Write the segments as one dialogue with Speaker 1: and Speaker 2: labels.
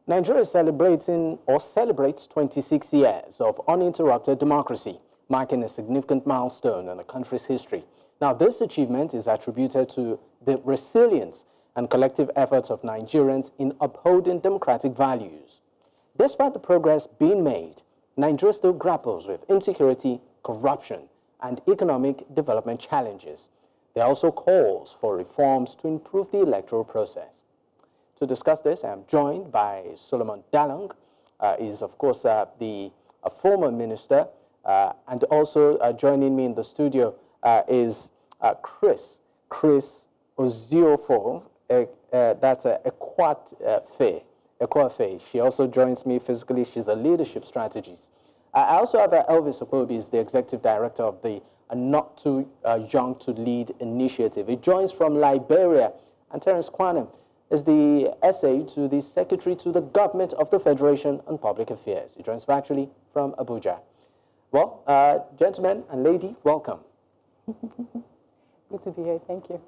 Speaker 1: Nigeria is celebrating or celebrates 26 years of uninterrupted democracy, marking a significant milestone in the country's history. Now, this achievement is attributed to the resilience and collective efforts of Nigerians in upholding democratic values. Despite the progress being made, Nigeria still grapples with insecurity, corruption, and economic development challenges. There are also calls for reforms to improve the electoral process. To discuss this, I am joined by Solomon Dalung. He's, of course, a former minister, and also joining me in the studio is Kris Oziofu-Ekuafeh. That's Ekuafeh. She also joins me physically. She's a leadership strategist. I also have Elvis Okpobi, is the executive director of the Not Too Young to Lead initiative. He joins from Liberia, and Terence Kwanem is the SA to the Secretary to the Government of the Federation on Public Affairs. He joins virtually from Abuja. Well, gentlemen and lady, welcome.
Speaker 2: Good to be here. Thank you.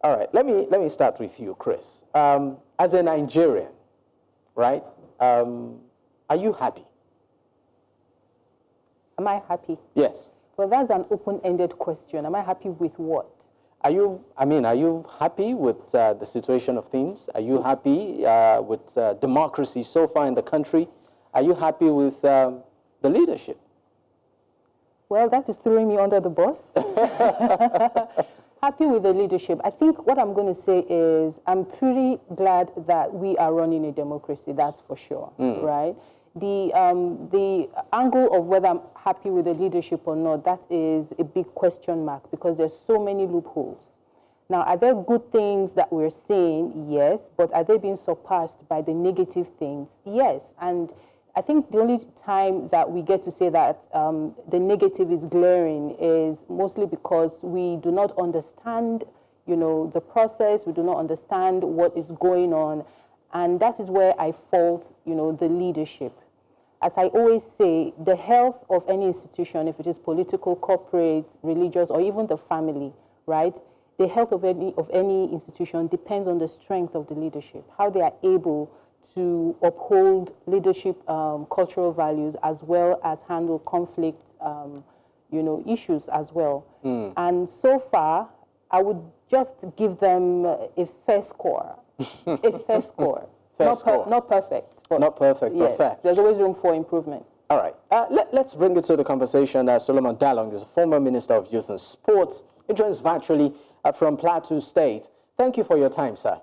Speaker 1: All right, let me start with you, Kris. As a Nigerian, right? Are you happy?
Speaker 2: Am I happy?
Speaker 1: Yes.
Speaker 2: Well, that's an open-ended question. Am I happy with what?
Speaker 1: Are you happy with the situation of things? Are you happy with democracy so far in the country? Are you happy with the leadership?
Speaker 2: Well, that is throwing me under the bus. Happy with the leadership. I think what I'm going to say is I'm pretty glad that we are running a democracy, that's for sure, right? The angle of whether I'm happy with the leadership or not, that is a big question mark because there's so many loopholes. Now, are there good things that we're seeing? Yes. But are they being surpassed by the negative things? Yes. And I think the only time that we get to say that the negative is glaring is mostly because we do not understand, the process. We do not understand what is going on. And that is where I fault, the leadership. As I always say, the health of any institution, if it is political, corporate, religious, or even the family, right? The health of any institution depends on the strength of the leadership, how they are able to uphold leadership cultural values as well as handle conflict, issues as well. And so far, I would just give them a fair score. A fair score. Not perfect. But
Speaker 1: not perfect,
Speaker 2: yes,
Speaker 1: but fair.
Speaker 2: There's always room for improvement.
Speaker 1: All right. Let's bring it to the conversation. Solomon Dalung is a former Minister of Youth and Sports. He joins virtually from Plateau State. Thank you for your time, sir.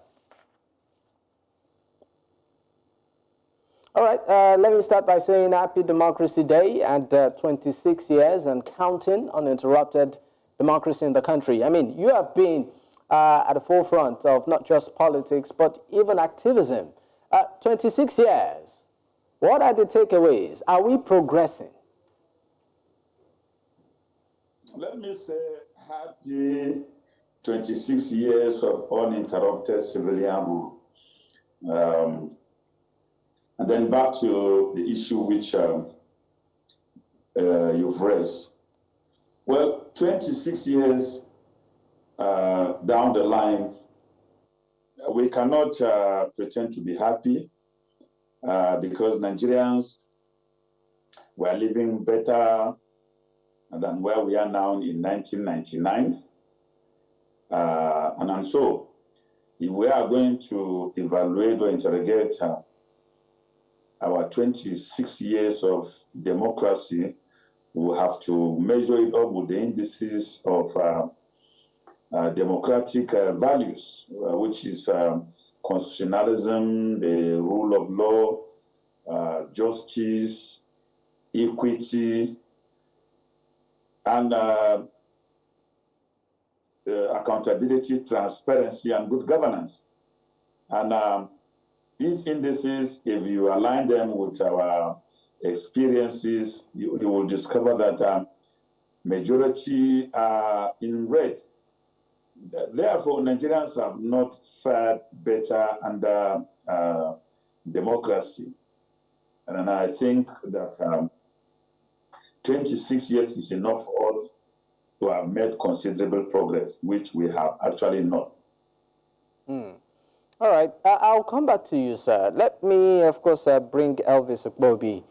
Speaker 1: All right. Let me start by saying Happy Democracy Day and 26 years and counting uninterrupted democracy in the country. I mean, you have been at the forefront of not just politics, but even activism. 26 years. What are the takeaways? Are we progressing?
Speaker 3: Let me say happy 26 years of uninterrupted civilian rule. And then back to the issue which you've raised. Well, 26 years down the line, we cannot pretend to be happy because Nigerians were living better than where we are now in 1999. And so, if we are going to evaluate or interrogate our 26 years of democracy, we have to measure it up with the indices of democratic values, which is constitutionalism, the rule of law, justice, equity, and accountability, transparency, and good governance. And these indices, if you align them with our experiences, you will discover that majority are in red. Therefore, Nigerians have not fared better under democracy. And I think that 26 years is enough for us to have made considerable progress, which we have actually not.
Speaker 1: All right, I'll come back to you, sir. Let me, of course, bring Elvis Okpobi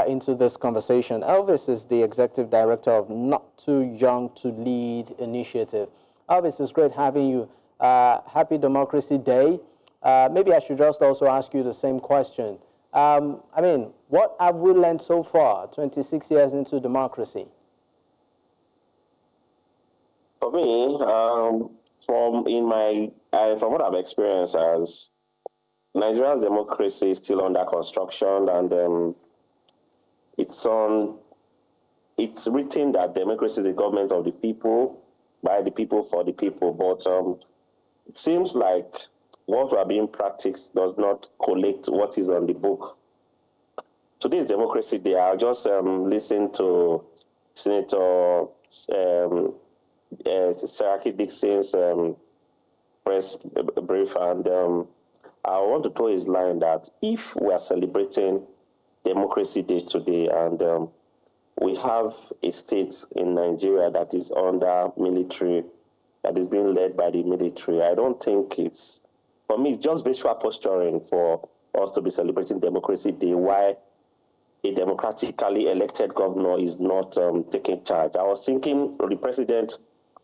Speaker 1: into this conversation. Elvis is the executive director of Not Too Young to Lead initiative. Elvis, it's great having you. Happy Democracy Day. Maybe I should just also ask you the same question. I mean, what have we learned so far, 26 years into democracy?
Speaker 4: For me, from what I've experienced as Nigeria's democracy is still under construction, and it's written that democracy is the government of the people, by the people, for the people. But it seems like what we are being practiced does not collect what is on the book. Today's Democracy Day, I just listened to Senator Saraki Dixon's press brief, and I want to throw his line that if we are celebrating Democracy Day today, and we have a state in Nigeria that is under military, that is being led by the military, I don't think it's, for me, it's just visual posturing for us to be celebrating Democracy Day. Why a democratically elected governor is not taking charge. I was thinking of the president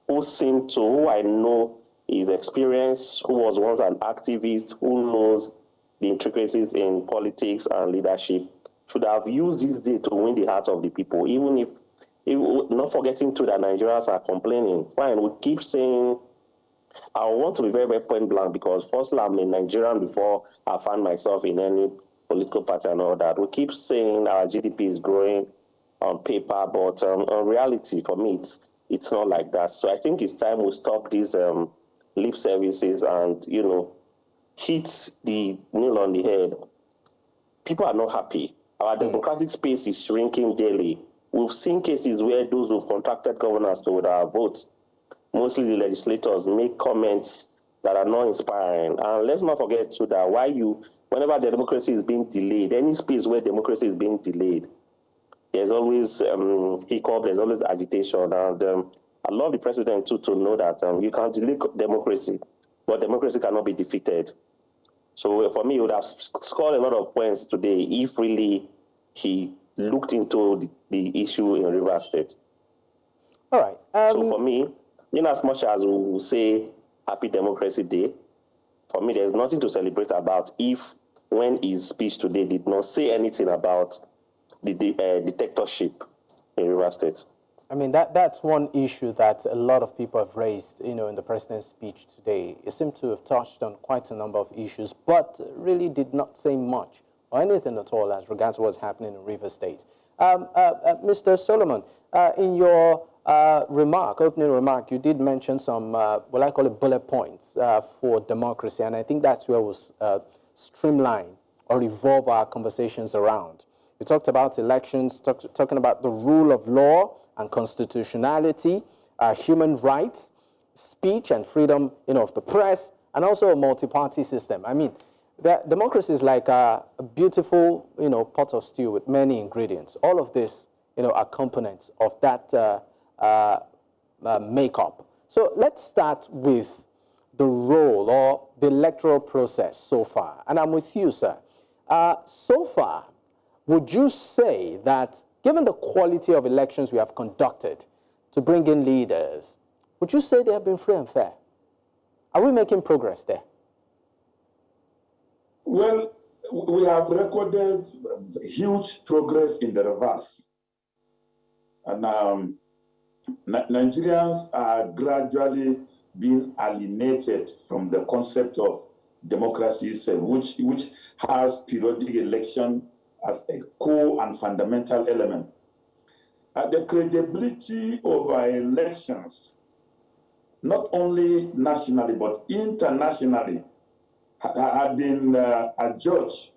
Speaker 4: who I know is experienced, who was once an activist, who knows the intricacies in politics and leadership, should have used this day to win the hearts of the people, even if not forgetting too that Nigerians are complaining. Fine, we keep saying, I want to be very, very point blank, because firstly, I'm a Nigerian before I find myself in any political party and all that. We keep saying our GDP is growing on paper, but on reality, for me, it's not like that. So I think it's time we stop these lip services and, hit the nail on the head. People are not happy. Our democratic space is shrinking daily. We've seen cases where those who've contracted governors to with our votes, mostly the legislators, make comments that are not inspiring. And let's not forget too that whenever the democracy is being delayed, any space where democracy is being delayed, there's always hiccup, there's always agitation. And I love the president too to know that you can delay democracy, but democracy cannot be defeated. So for me, he would have scored a lot of points today if really he looked into the issue in Rivers State.
Speaker 1: All right.
Speaker 4: So for me, in as much as we will say Happy Democracy Day, for me, there's nothing to celebrate about when his speech today did not say anything about the dictatorship in Rivers State.
Speaker 1: I mean, that's one issue that a lot of people have raised, in the president's speech today. It seemed to have touched on quite a number of issues, but really did not say much or anything at all as regards to what's happening in Rivers State. Mr. Solomon, in your opening remark, you did mention some, what I call it, bullet points for democracy, and I think that's where we'll streamline or revolve our conversations around. You talked about elections, talking about the rule of law and constitutionality, human rights, speech and freedom, of the press, and also a multi-party system. I mean, democracy is like a beautiful, pot of stew with many ingredients. All of this, are components of that makeup. So let's start with the role or the electoral process so far. And I'm with you, sir. So far, would you say that given the quality of elections we have conducted to bring in leaders, would you say they have been free and fair? Are we making progress there?
Speaker 3: Well, we have recorded huge progress in the reverse. And Nigerians are gradually being alienated from the concept of democracy itself, which has periodic election as a core and fundamental element. The credibility of our elections, not only nationally but internationally, had been adjudged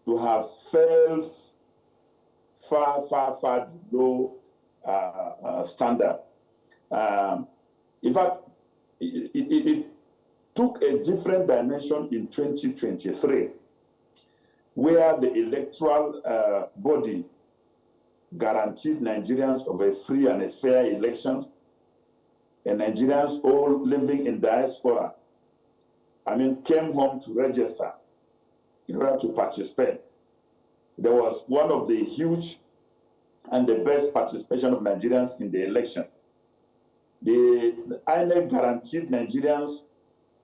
Speaker 3: to have fell far, far, far below standard. In fact, it took a different dimension in 2023, where the electoral body guaranteed Nigerians of a free and a fair elections, and Nigerians all living in diaspora came home to register in order to participate. There was one of the huge and the best participation of Nigerians in the election. The INEC guaranteed Nigerians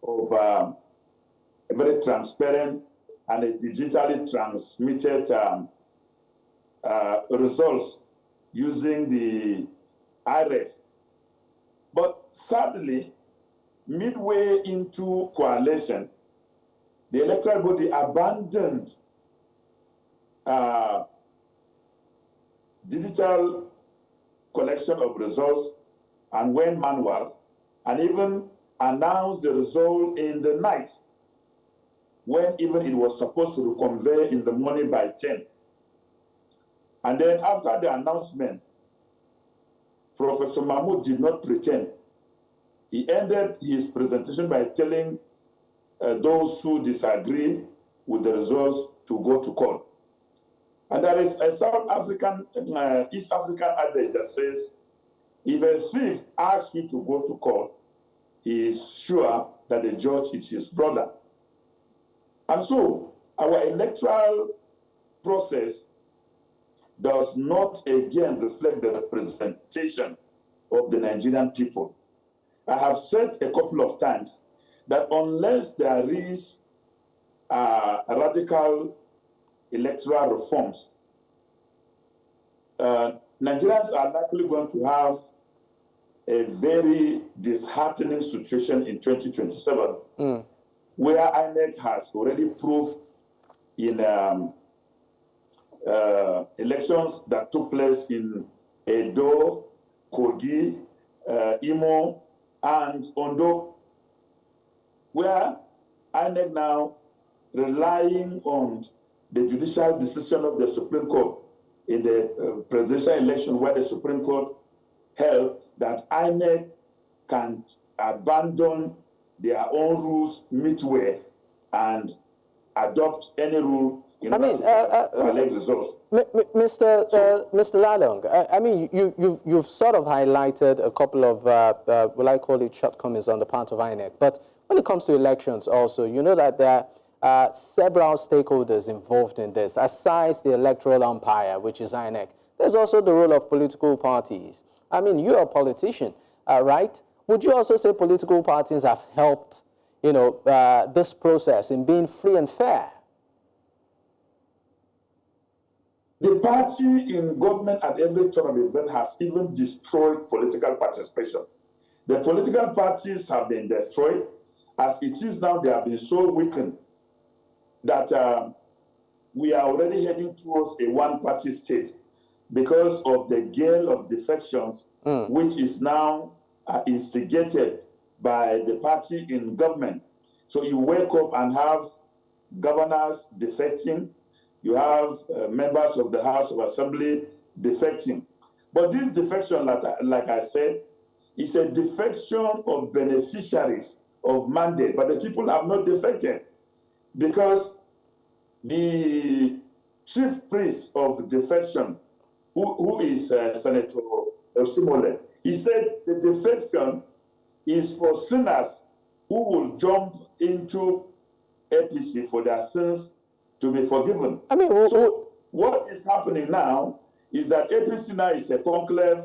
Speaker 3: of a very transparent and a digitally transmitted results using the IREF. But sadly, midway into coalition, the electoral body abandoned digital collection of results and went manual, and even announced the result in the night, when even it was supposed to convey in the morning by 10. And then after the announcement, Professor Mahmoud did not pretend. He ended his presentation by telling those who disagree with the results to go to court. And there is a South African, East African adage that says, if a thief asks you to go to court, he is sure that the judge is his brother. And so our electoral process does not again reflect the representation of the Nigerian people. I have said a couple of times that unless there is radical electoral reforms, Nigerians are likely going to have a very disheartening situation in 2027, where INEC has already proved in elections that took place in Edo, Kogi, Imo, and Ondo, where INEC now relying on the judicial decision of the Supreme Court in the presidential election, where the Supreme Court held that INEC can abandon their own rules midway and adopt any rule in order to collect results.
Speaker 1: Mr. Dalung, you've sort of highlighted a couple of, will I call it, shortcomings on the part of INEC. But when it comes to elections also, you know that there are several stakeholders involved in this. Aside the electoral umpire, which is INEC, there's also the role of political parties. You're a politician, right? Would you also say political parties have helped, this process in being free and fair?
Speaker 3: The party in government at every turn of event has even destroyed political participation. The political parties have been destroyed. As it is now, they have been so weakened that we are already heading towards a one-party state because of the gale of defections, which is now instigated by the party in government. So you wake up and have governors defecting, you have members of the House of Assembly defecting. But this defection, like I said, is a defection of beneficiaries of mandate, but the people have not defected, because the chief priest of defection, who is Senator Oshimole, he said the defection is for sinners who will jump into APC for their sins to be forgiven. So what is happening now is that APC now is a conclave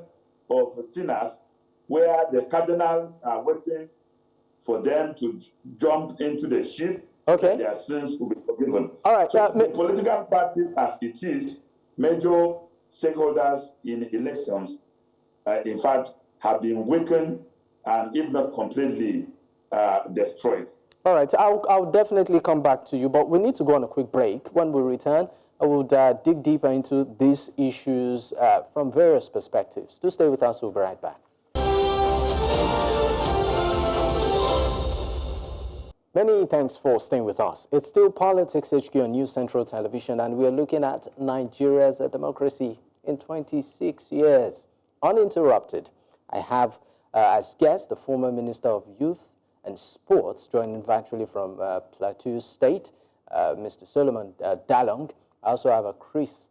Speaker 3: of sinners where the cardinals are waiting for them to jump into the ship so that their sins will be forgiven.
Speaker 1: All right.
Speaker 3: So the political parties, as it is, major stakeholders in elections, in fact, have been weakened and, if not completely, destroyed.
Speaker 1: All right. I'll definitely come back to you, but we need to go on a quick break. When we return, I will dig deeper into these issues from various perspectives. Do stay with us. We'll be right back. Many thanks for staying with us. It's still Politics HQ on News Central Television, and we're looking at Nigeria's democracy in 26 years, uninterrupted. I have as guest the former Minister of Youth and Sports, joining virtually from Plateau State, Mr. Solomon Dalung. I also have a Kris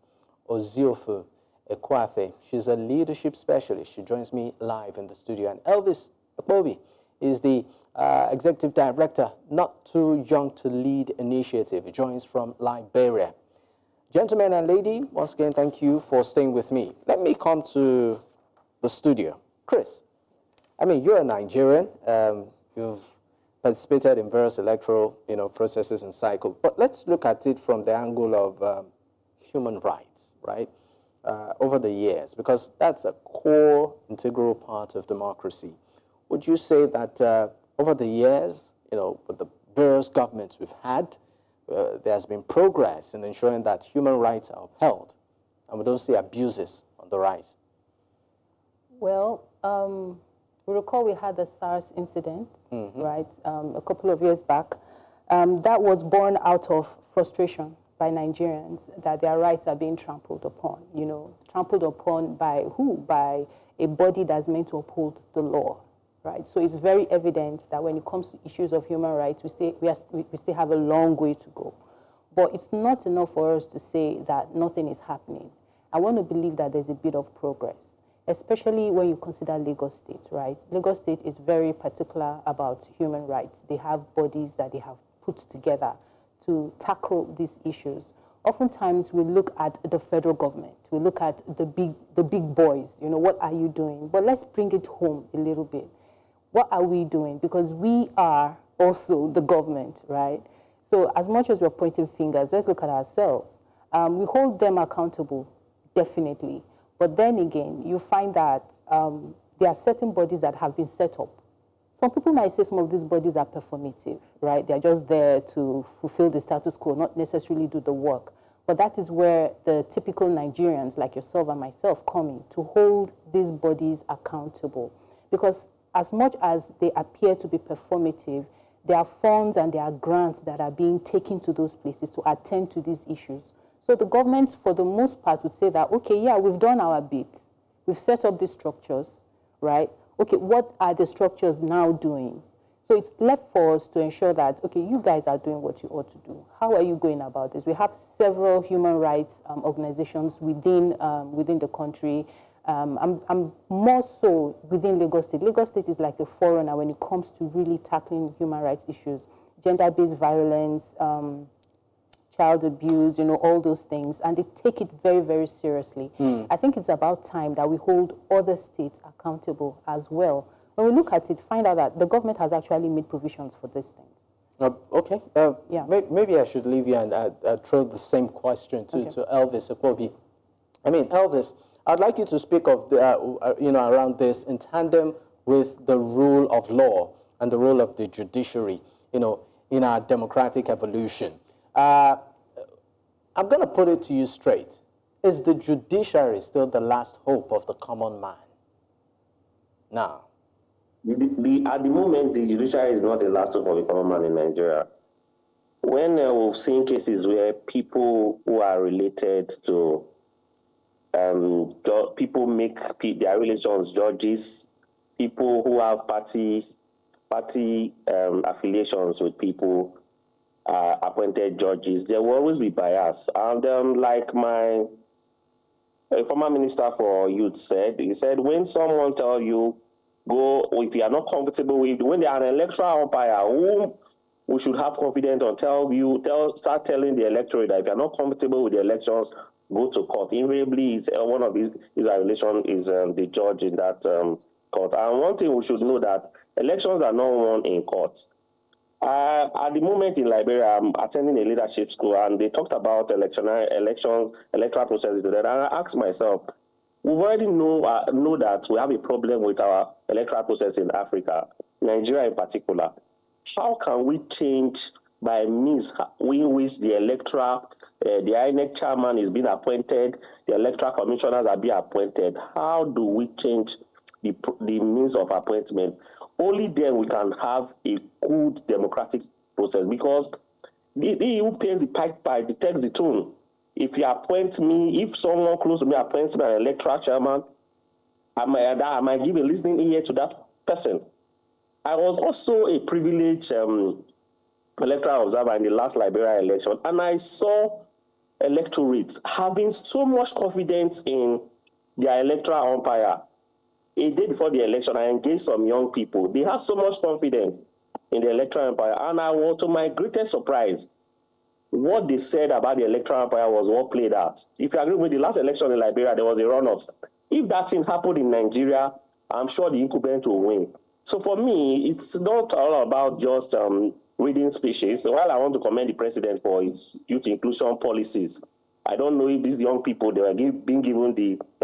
Speaker 1: Oziofu-Ekuafeh. She's a leadership specialist. She joins me live in the studio. And Elvis Akpobi is the Executive Director, Not Too Young to Lead Initiative, joins from Liberia. Gentlemen and lady, once again, thank you for staying with me. Let me come to the studio. Kris, I mean, you're a Nigerian. You've participated in various electoral, processes and cycles. But let's look at it from the angle of human rights, right? Over the years, because that's a core, integral part of democracy. Would you say that over the years, with the various governments we've had, there has been progress in ensuring that human rights are upheld, and we don't see abuses on the rise?
Speaker 2: Well, we recall we had the SARS incident, right, a couple of years back. That was born out of frustration by Nigerians that their rights are being trampled upon. Trampled upon by who? By a body that's meant to uphold the law, right? So it's very evident that when it comes to issues of human rights, we still have a long way to go. But it's not enough for us to say that nothing is happening. I want to believe that there's a bit of progress, especially when you consider Lagos State, right? Lagos State is very particular about human rights. They have bodies that they have put together to tackle these issues. Oftentimes, we look at the federal government. We look at the big boys. What are you doing? But let's bring it home a little bit. What are we doing? Because we are also the government, right? So as much as we're pointing fingers, let's look at ourselves. We hold them accountable, definitely. But then again, you find that there are certain bodies that have been set up. Some people might say some of these bodies are performative, right? They're just there to fulfill the status quo, not necessarily do the work. But that is where the typical Nigerians like yourself and myself come in, to hold these bodies accountable. Because as much as they appear to be performative, there are funds and there are grants that are being taken to those places to attend to these issues. So the government, for the most part, would say that, okay, yeah, we've done our bit. We've set up these structures, right? Okay, what are the structures now doing? So it's left for us to ensure that, okay, you guys are doing what you ought to do. How are you going about this? We have several human rights organizations within the country. I'm more so within Lagos State. Lagos State is like a forerunner when it comes to really tackling human rights issues, gender-based violence, child abuse, all those things, and they take it very, very seriously. I think it's about time that we hold other states accountable as well. When we look at it, find out that the government has actually made provisions for these things.
Speaker 1: Okay.
Speaker 2: Yeah.
Speaker 1: Maybe I should leave you and throw the same question to Elvis Ekuafeh. I mean, Elvis, I'd like you to speak of around this in tandem with the rule of law and the role of the judiciary, in our democratic evolution. I'm going to put it to you straight. Is the judiciary still the last hope of the common man? Now.
Speaker 4: At the moment, the judiciary is not the last hope of the common man in Nigeria. When we've seen cases where people who are related to people make their relations judges, people who have party affiliations with people appointed judges, there will always be bias. And like my former minister for youth said, he said, when someone tells you, go, if you are not comfortable with, when they are an electoral umpire, whom we should have confidence on, start telling the electorate that if you are not comfortable with the elections, go to court. Invariably, one of his violation is the judge in that court. And one thing we should know that elections are not won in court. At the moment in Liberia, I'm attending a leadership school, and they talked about electoral processes. And I asked myself, we've already know that we have a problem with our electoral process in Africa, Nigeria in particular. How can we change by means in which the electoral, the INEC chairman is being appointed, the electoral commissioners are being appointed? How do we change the means of appointment? Only then we can have a good democratic process, because he who pays the pipe detects the tune. If you appoint me, if someone close to me appoints me an electoral chairman, I might give a listening ear to that person. I was also a privileged electoral observer in the last Liberia election, and I saw electorates having so much confidence in their electoral umpire. A day before the election, I engaged some young people. They have so much confidence. in the electoral empire. And I was, to my greatest surprise, what they said about the electoral empire was what played out. If you agree with the last election in Liberia, there was a runoff. If that thing happened in Nigeria, I'm sure the incumbent will win. So for me, it's not all about just reading speeches. While I want to commend the president for his youth inclusion policies, I don't know if these young people that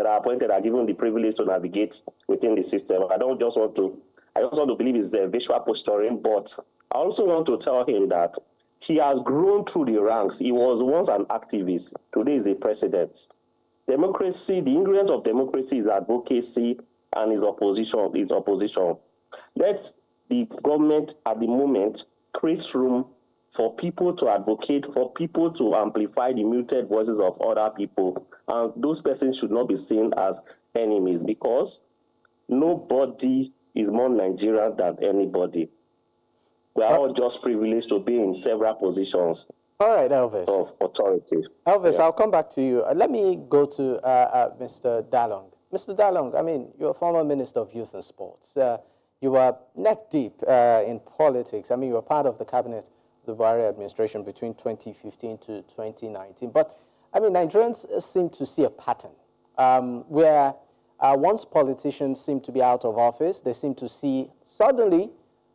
Speaker 4: are appointed are given the privilege to navigate within the system. I just want to believe it's the visual posturing, but I also want to tell him that he has grown through the ranks. He was once an activist. Today is the president. Democracy, the ingredient of democracy is advocacy and is opposition. Let the government at the moment create room for people to advocate, for people to amplify the muted voices of other people. And those persons should not be seen as enemies, because nobody is more Nigerian than anybody. We are all just privileged to be in several positions.
Speaker 1: All right, Elvis.
Speaker 4: Of authority.
Speaker 1: Elvis, I'll come back to you. Let me go to Mr. Dalung. Mr. Dalung, I mean, you're a former Minister of Youth and Sports. You were neck deep in politics. I mean, you were part of the cabinet of the Buhari administration between 2015 to 2019. But, I mean, Nigerians seem to see a pattern where once politicians seem to be out of office, they seem to see suddenly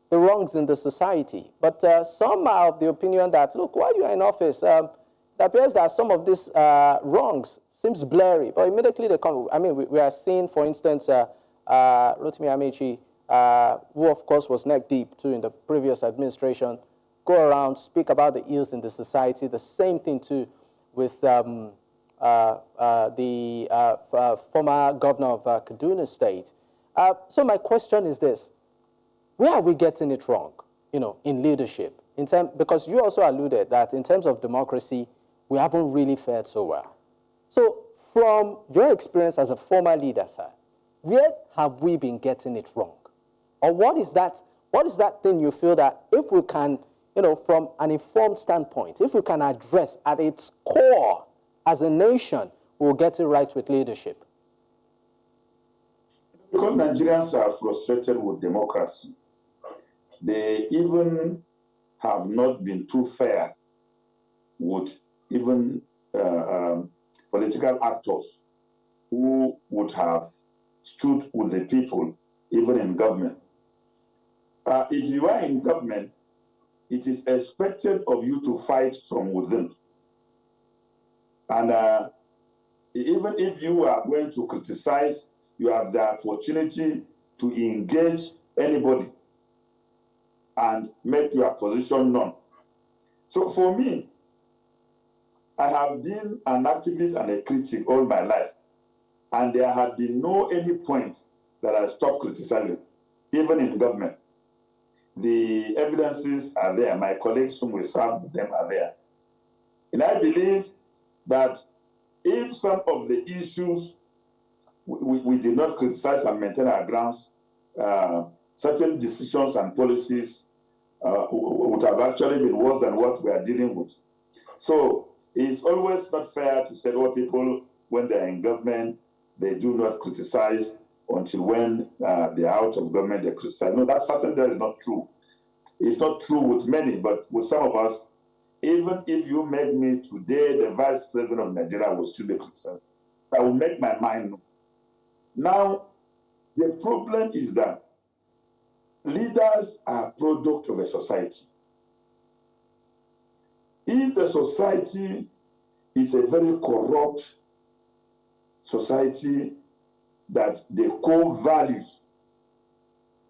Speaker 1: the wrongs in the society. But some are of the opinion that, look, while you're in office, it appears that some of these wrongs seems blurry, but immediately they come. I mean, we are seeing, for instance, Rotimi Amechi, who of course was neck deep too in the previous administration, go around, speak about the ills in the society. The same thing too with the former governor of Kaduna State. So my question is this: where are we getting it wrong, in leadership? Because you also alluded that in terms of democracy, we haven't really fared so well. So from your experience as a former leader, sir, where have we been getting it wrong? Or what is that thing you feel that if we can, from an informed standpoint, if we can address at its core as a nation, we'll get it right with leadership?
Speaker 3: Because Nigerians are frustrated with democracy, they even have not been too fair with even political actors who would have stood with the people, even in government. If you are in government, it is expected of you to fight from within. And even if you are going to criticize, you have the opportunity to engage anybody and make your position known. So for me, I have been an activist and a critic all my life, and there had been no any point that I stopped criticizing, even in government. The evidences are there. My colleagues whom we serve with them are there. And I believe that if some of the issues we did not criticize and maintain our grounds, certain decisions and policies would have actually been worse than what we are dealing with. So it's always not fair to say, well, people, when they're in government, they do not criticize until when they're out of government, they criticize. No, that's something that is not true. It's not true with many, but with some of us, even if you make me today the vice president of Nigeria, I will still be criticized. I will make my mind known. Now, the problem is that leaders are a product of a society. If the society is a very corrupt society that the core values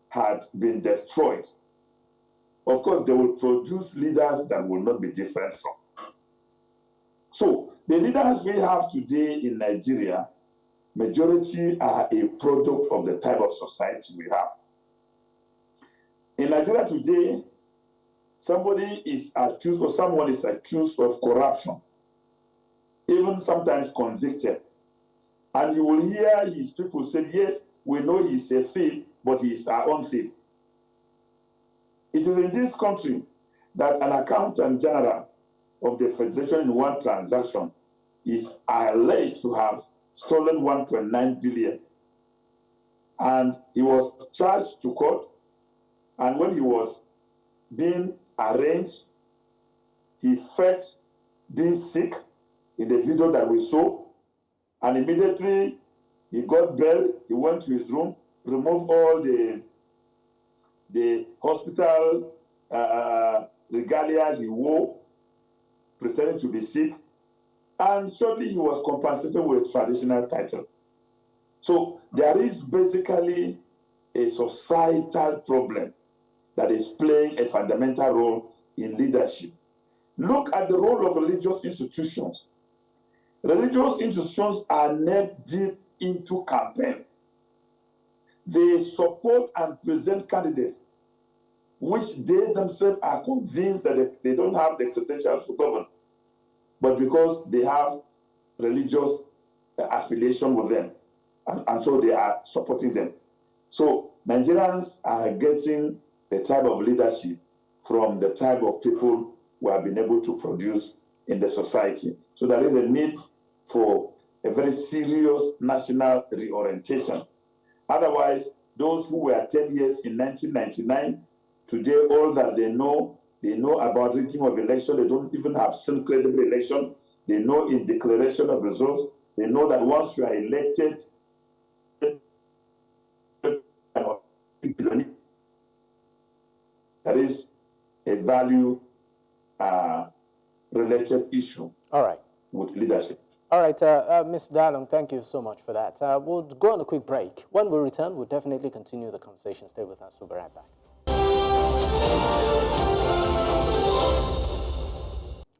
Speaker 3: had been destroyed, of course, they will produce leaders that will not be different from. So the leaders we have today in Nigeria, majority are a product of the type of society we have. In Nigeria today, somebody is accused or someone is accused of corruption, even sometimes convicted. And you will hear his people say, yes, we know he's a thief, but he's our own thief. It is in this country that an accountant general of the Federation in one transaction is alleged to have stolen 1.9 billion. And he was charged to court. And when he was being arranged. He felt being sick in the video that we saw, and immediately he got bail. He went to his room, removed all the hospital regalia he wore, pretending to be sick, and shortly he was compensated with traditional title. So there is basically a societal problem that is playing a fundamental role in leadership. Look at the role of religious institutions. Religious institutions are neck deep into campaign. They support and present candidates which they themselves are convinced that they don't have the credentials to govern, but because they have religious affiliation with them, and so they are supporting them. So Nigerians are getting the type of leadership from the type of people we have been able to produce in the society. So there is a need for a very serious national reorientation. Otherwise, those who were 10 years in 1999, today all that they know about rigging of election. They don't even have some credible election. They know in declaration of results. They know that once you are elected, there is a value related issue.
Speaker 1: All right.
Speaker 3: With leadership.
Speaker 1: All right, Ms. Dalung, thank you so much for that. We'll go on a quick break. When we return, we'll definitely continue the conversation. Stay with us. We'll be right back.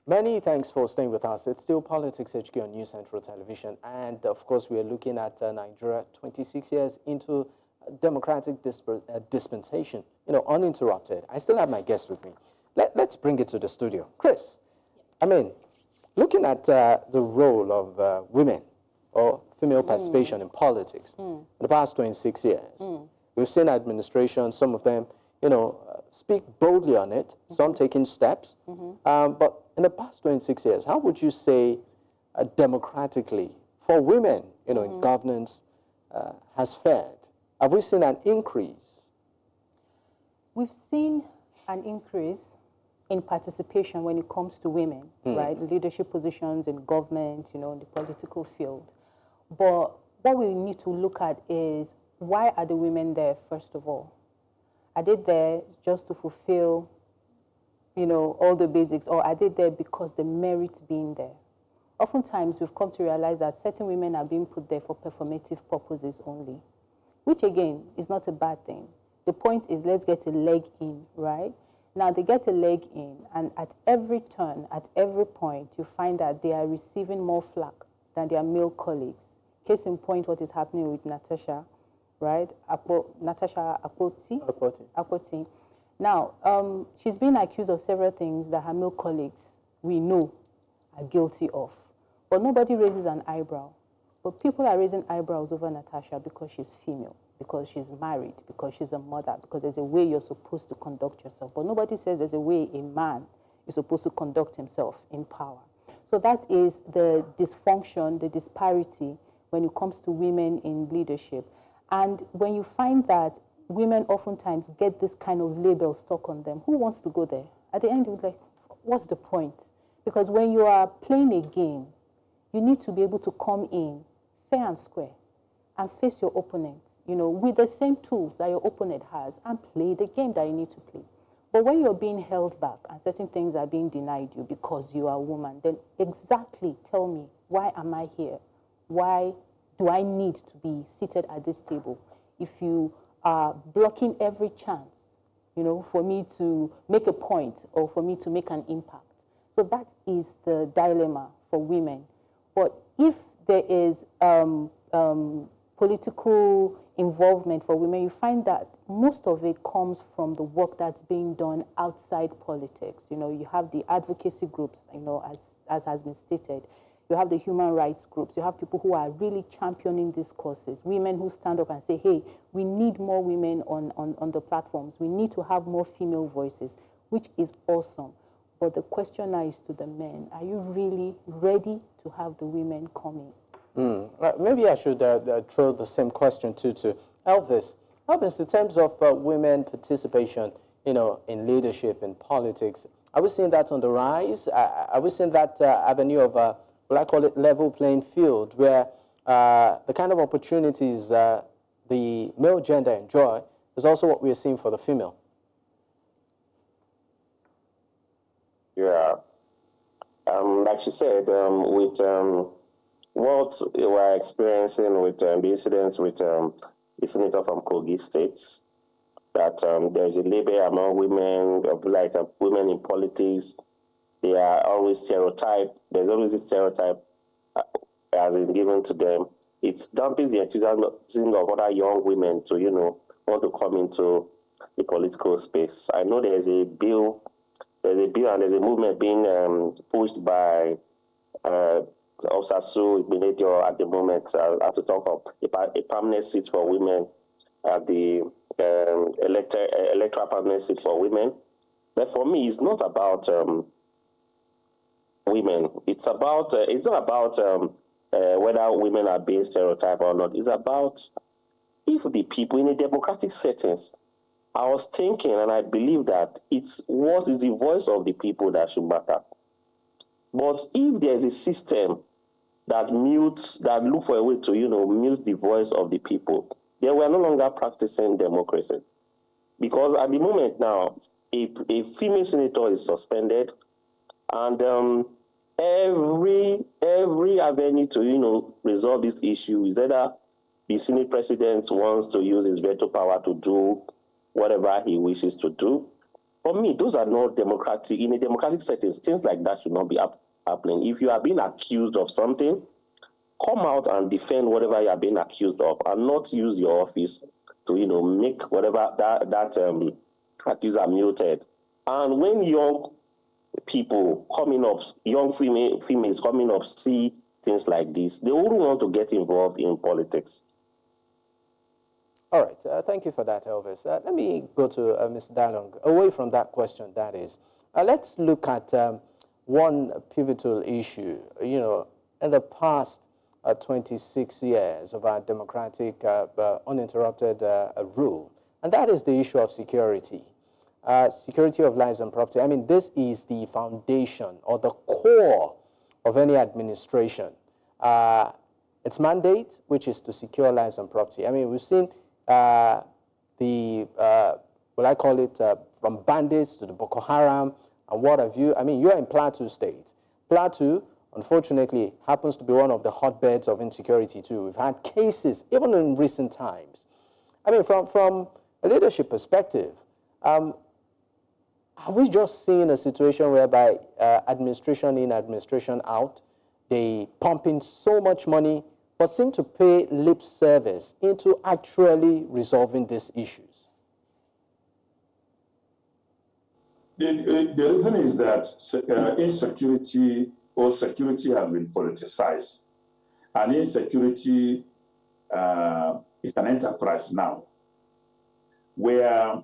Speaker 1: Many thanks for staying with us. It's still Politics HQ on New Central Television. And of course, we are looking at Nigeria 26 years into democratic dispensation, uninterrupted. I still have my guest with me. Let's bring it to the studio. Kris, I mean, looking at the role of women or female participation in politics in the past 26 years, we've seen administrations, some of them, speak boldly on it, some taking steps. But in the past 26 years, how would you say democratically for women, in governance has fared? Have we seen an increase?
Speaker 2: We've seen an increase in participation when it comes to women, right? Leadership positions in government, in the political field. But what we need to look at is, why are the women there, first of all? Are they there just to fulfill, all the basics, or are they there because they merit being there? Oftentimes, we've come to realize that certain women are being put there for performative purposes only, which again is not a bad thing. The point is, let's get a leg in, right? Now, they get a leg in, and at every turn, at every point, you find that they are receiving more flack than their male colleagues. Case in point, what is happening with Natasha, right? Natasha Akpoti. Now, she's been accused of several things that her male colleagues, we know, are guilty of. But nobody raises an eyebrow. But people are raising eyebrows over Natasha because she's female, because she's married, because she's a mother, because there's a way you're supposed to conduct yourself. But nobody says there's a way a man is supposed to conduct himself in power. So that is the dysfunction, the disparity when it comes to women in leadership. And when you find that women oftentimes get this kind of label stuck on them, who wants to go there? At the end, you're like, what's the point? Because when you are playing a game, you need to be able to come in fair and square and face your opponent, with the same tools that your opponent has, and play the game that you need to play. But when you're being held back and certain things are being denied you because you are a woman, then exactly tell me, why am I here? Why do I need to be seated at this table? If you are blocking every chance, for me to make a point or for me to make an impact. So that is the dilemma for women. But if there is political involvement for women, you find that most of it comes from the work that's being done outside politics. You have the advocacy groups, as has been stated. You have the human rights groups. You have people who are really championing these causes. Women who stand up and say, hey, we need more women on the platforms. We need to have more female voices, which is awesome. But the question now is to the men. Are you really ready to have the women coming?
Speaker 1: Maybe I should throw the same question to Elvis. Elvis, in terms of women participation, in leadership, in politics. Are we seeing that on the rise? Are we seeing that avenue of, what I call it, level playing field, where the kind of opportunities the male gender enjoy is also what we're seeing for the female?
Speaker 4: Yeah. Like she said, with what we're experiencing with the incidents with the senator from Kogi State, that there's a label among women, like women in politics, they are always stereotyped. There's always a stereotype as in given to them. It dampens the enthusiasm of other young women to, want to come into the political space. I know there's a bill and there's a movement being pushed by Officer Sue Igbenedion at the moment to talk of a permanent seat for women at the electoral permanent seat for women. But for me, it's not about women. It's not about whether women are being stereotyped or not. It's about if the people in a democratic settings. I was thinking, and I believe that it's what is the voice of the people that should matter. But if there's a system that look for a way to, mute the voice of the people, then we're no longer practicing democracy. Because at the moment now, a female senator is suspended, and every avenue to, resolve this issue is either the Senate president wants to use his veto power to do whatever he wishes to do. For me, those are not democratic. In a democratic setting, things like that should not be happening. If you are being accused of something, come out and defend whatever you are being accused of, and not use your office to, make whatever that accuser muted. And when young people coming up, young females coming up, see things like this, they wouldn't want to get involved in politics.
Speaker 1: All right, thank you for that, Elvis. Let me go to Ms. Dalung. Away from that question, that is, let's look at one pivotal issue. In the past 26 years of our democratic, uninterrupted rule, and that is the issue of security. Security of lives and property. I mean, this is the foundation or the core of any administration. Its mandate, which is to secure lives and property. I mean, we've seen what I call it, from bandits to the Boko Haram and what have you. I mean, you're in Plateau State. Plateau, unfortunately, happens to be one of the hotbeds of insecurity too. We've had cases, even in recent times. I mean, from a leadership perspective, are we just seeing a situation whereby administration in, administration out, they pump in so much money but seem to pay lip service into actually resolving these issues?
Speaker 3: The reason is that insecurity or security has been politicized. And insecurity is an enterprise now, where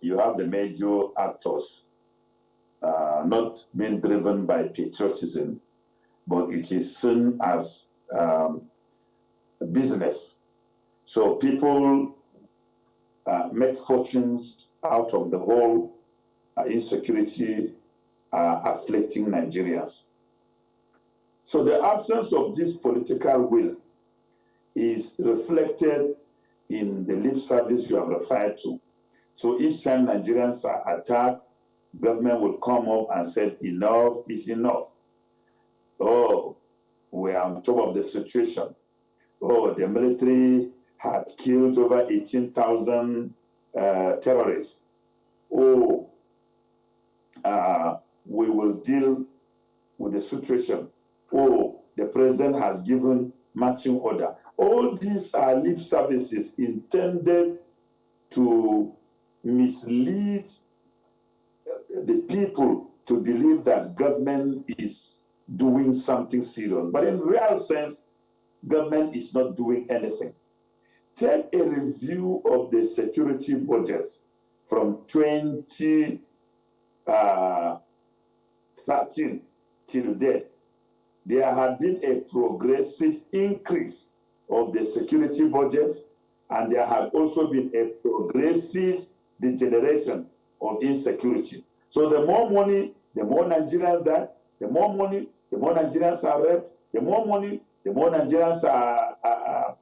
Speaker 3: you have the major actors not being driven by patriotism, but it is seen as business. So people make fortunes out of the whole insecurity afflicting Nigerians. So the absence of this political will is reflected in the lip service you have referred to. So each time Nigerians are attacked, government will come up and say, enough is enough. Oh, we are on top of the situation. Oh, the military had killed over 18,000 terrorists. Oh, we will deal with the situation. Oh, the president has given marching order. All these are lip services intended to mislead the people to believe that government is doing something serious. But in real sense, government is not doing anything. Take a review of the security budgets from 2013 till date. There had been a progressive increase of the security budget, and there had also been a progressive the generation of insecurity. So the more money, the more Nigerians die. The more money, the more Nigerians are raped. The more money, the more Nigerians are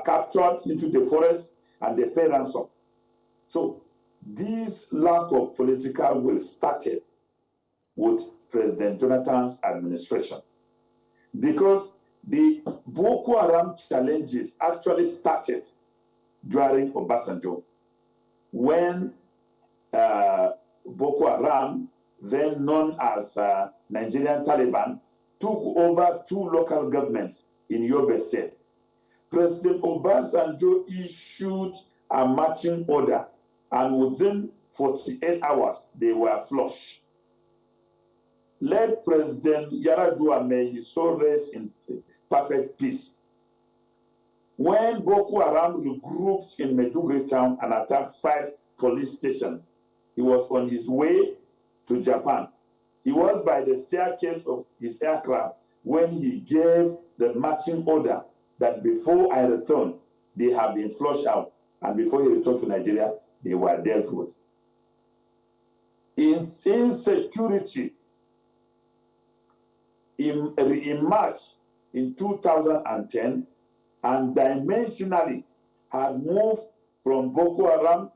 Speaker 3: captured into the forest and they pay ransom. So this lack of political will started with President Jonathan's administration, because the Boko Haram challenges actually started during Obasanjo, when Boko Haram, then known as Nigerian Taliban, took over 2 local governments in Yobe State. President Obasanjo issued a marching order, and within 48 hours, they were flushed. Let President Yar'Adua, may his soul rest in perfect peace. When Boko Haram regrouped in Maiduguri town and attacked 5 police stations, he was on his way to Japan. He was by the staircase of his aircraft when he gave the marching order that before I return, they have been flushed out, and before he returned to Nigeria, they were dealt with. Insecurity emerged in 2010 and dimensionally had moved from Boko Haram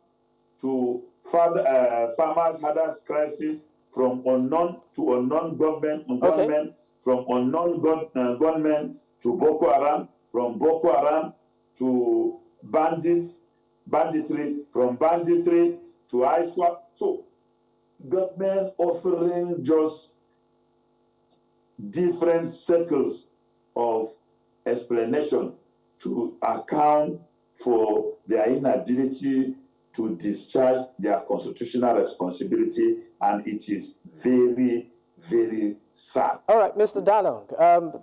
Speaker 3: to farmers' hardest crisis, from unknown to unknown gunmen, from unknown gunmen to Boko Haram, from Boko Haram to banditry, from banditry to ISWAP. So government offering just different circles of explanation to account for their inability to discharge their constitutional responsibility, and it is very, very sad.
Speaker 1: All right, Mr. Dalung,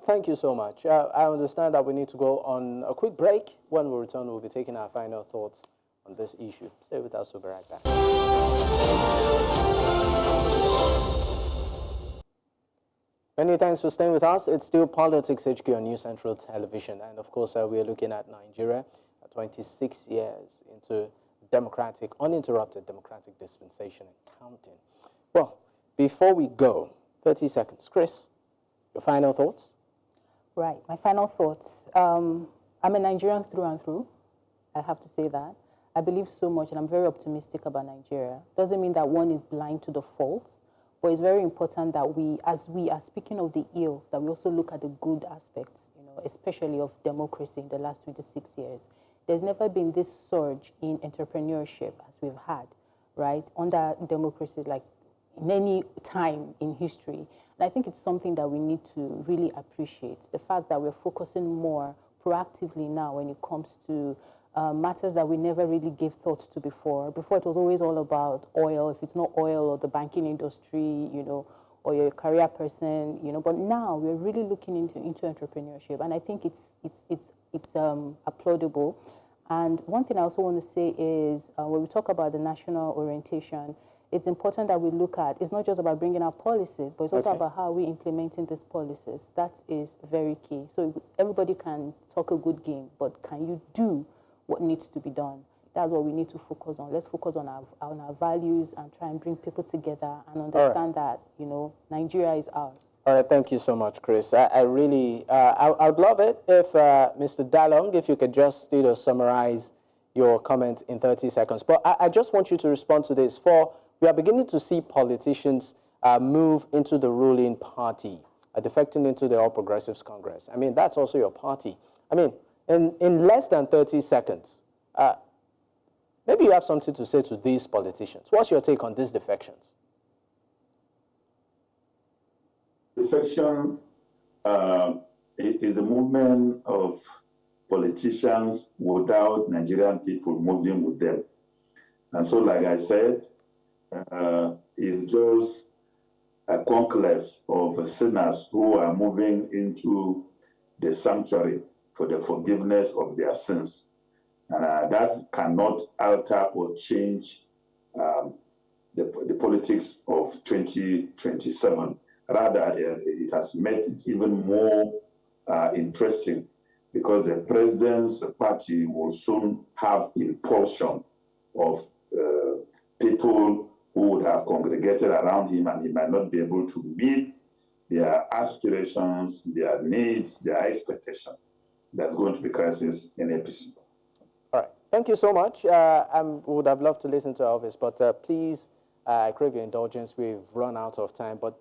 Speaker 1: thank you so much. I understand that we need to go on a quick break. When we return, we'll be taking our final thoughts on this issue. Stay with us, we'll be right back. Many thanks for staying with us. It's still Politics HQ on New Central Television. And of course, we are looking at Nigeria, 26 years into democratic, uninterrupted democratic dispensation and counting. Well, before we go, 30 seconds. Kris, your final thoughts?
Speaker 2: Right, my final thoughts. I'm a Nigerian through and through. I have to say that. I believe so much, and I'm very optimistic about Nigeria. Doesn't mean that one is blind to the faults, but it's very important that as we are speaking of the ills, that we also look at the good aspects, especially of democracy in the last 26 years. There's never been this surge in entrepreneurship as we've had, right, under democracy, like in any time in history. And I think it's something that we need to really appreciate. The fact that we're focusing more proactively now when it comes to matters that we never really gave thought to before. Before, it was always all about oil. If it's not oil or the banking industry, or you're a career person, But now we're really looking into entrepreneurship, and I think it's applaudable. And one thing I also want to say is when we talk about the national orientation, it's important that we look at, it's not just about bringing out policies, but it's also about how we're implementing these policies. That is very key. So everybody can talk a good game, but can you do what needs to be done? That's what we need to focus on. Let's focus on our values and try and bring people together and understand that, Nigeria is ours.
Speaker 1: All right, thank you so much, Kris. I really, I would love it if Mr. Dalung, if you could just summarize your comment in 30 seconds. But I just want you to respond to this. We are beginning to see politicians move into the ruling party, defecting into the All Progressives Congress. I mean, that's also your party. I mean, in less than 30 seconds, maybe you have something to say to these politicians. What's your take on these defections?
Speaker 3: Defection is the movement of politicians without Nigerian people moving with them. And so, like I said, it's just a conclave of sinners who are moving into the sanctuary for the forgiveness of their sins. And that cannot alter or change the politics of 2027. Rather, it has made it even more interesting, because the president's party will soon have impulsion of people who would have congregated around him, and he might not be able to meet their aspirations, their needs, their expectations. There's going to be crisis in APC.
Speaker 1: All right. Thank you so much. I would have loved to listen to Elvis, but please, I crave your indulgence. We've run out of time. But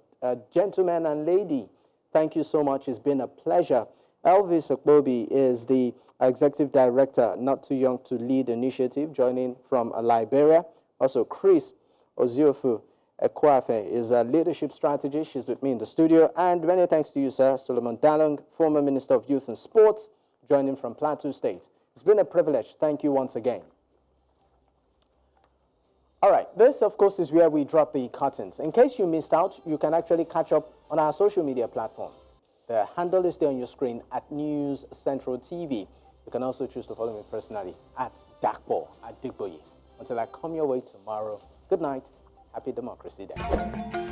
Speaker 1: gentlemen and lady, thank you so much. It's been a pleasure. Elvis Okpobi is the Executive Director, Not Too Young to Lead Initiative, joining from Liberia. Also, Kris Oziofu-Ekuafeh is a leadership strategist. She's with me in the studio. And many thanks to you, sir. Solomon Dalung, former Minister of Youth and Sports, joining from Plateau State. It's been a privilege. Thank you once again. All right, this, of course, is where we drop the curtains. In case you missed out, you can actually catch up on our social media platform. The handle is there on your screen at News Central TV. You can also choose to follow me personally at Dakpo at Digboye. Until I come your way tomorrow, good night. Happy Democracy Day.